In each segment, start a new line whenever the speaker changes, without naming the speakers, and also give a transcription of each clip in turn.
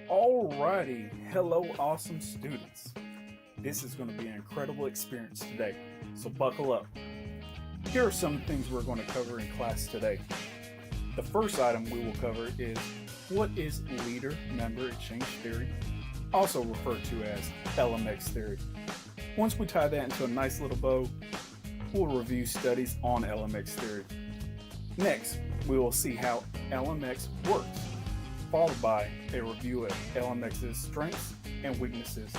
Alrighty, hello awesome students. This is going to be an incredible experience today, so buckle up. Here are some things we're going to cover in class today. The first item we will cover is what is leader-member exchange theory, also referred to as LMX theory. Once we tie that into a nice little bow, we'll review studies on LMX theory. Next, we will see how LMX works, followed by a review of LMX's strengths and weaknesses.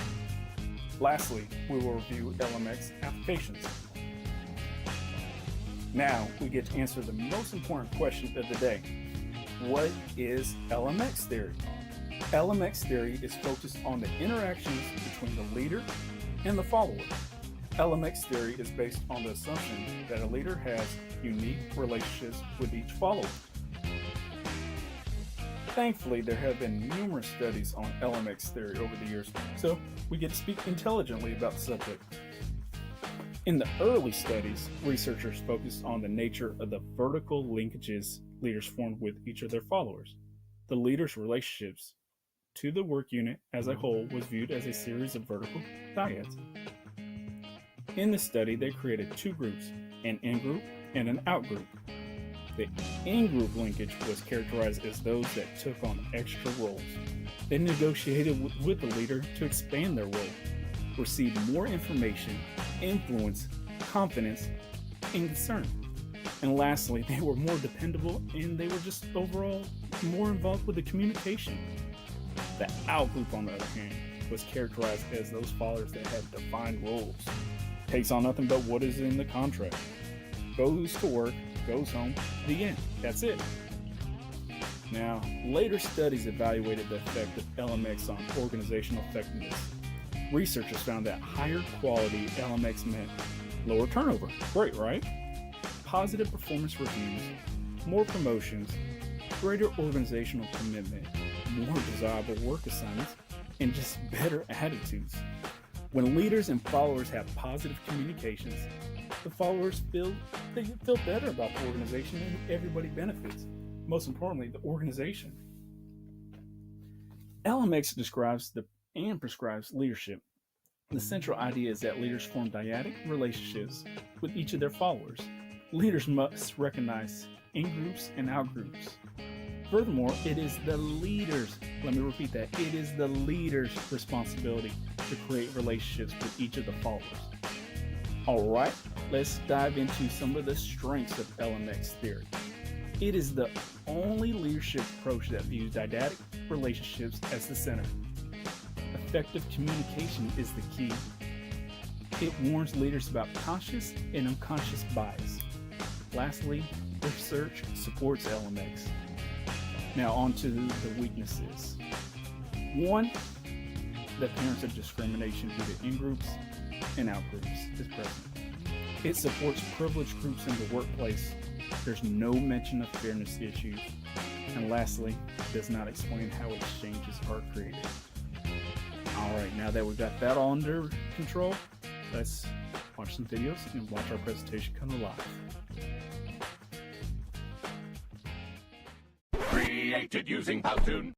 Lastly, we will review LMX applications. Now we get to answer the most important question of the day. What is LMX theory? LMX theory is focused on the interactions between the leader and the follower. LMX theory is based on the assumption that a leader has unique relationships with each follower. Thankfully, there have been numerous studies on LMX theory over the years, so we get to speak intelligently about the subject. In the early studies, researchers focused on the nature of the vertical linkages leaders formed with each of their followers. The leaders' relationships to the work unit as a whole was viewed as a series of vertical dyads. In the study, they created two groups, an in-group and an out-group. The in-group linkage was characterized as those that took on extra roles. They negotiated with the leader to expand their role, received more information, influence, confidence, and concern. And lastly, they were more dependable and they were just overall more involved with the communication. The out-group, on the other hand, was characterized as those followers that had defined roles. Takes on nothing but what is in the contract. Goes to work, goes home, the end. That's it. Now, later studies evaluated the effect of LMX on organizational effectiveness. Researchers found that higher quality LMX meant lower turnover. Great, right? Positive performance reviews, more promotions, greater organizational commitment, more desirable work assignments, and just better attitudes. When leaders and followers have positive communications, the followers feel better about the organization and everybody benefits. Most importantly, the organization. LMX describes and prescribes leadership. The central idea is that leaders form dyadic relationships with each of their followers. Leaders must recognize in-groups and out-groups. Furthermore, it is the leader's, let me repeat that, it is the leader's responsibility to create relationships with each of the followers. All right, let's dive into some of the strengths of LMX theory. It is the only leadership approach that views dyadic relationships as the center. Effective communication is the key. It warns leaders about conscious and unconscious bias. Lastly, research supports LMX. Now on to the weaknesses. 1, the appearance of discrimination due to in-groups and out-groups is present. It supports privileged groups in the workplace. There's no mention of fairness issues. And lastly, it does not explain how exchanges are created. Alright, now that we've got that all under control, let's watch some videos and watch our presentation come alive.
Created using Powtoon.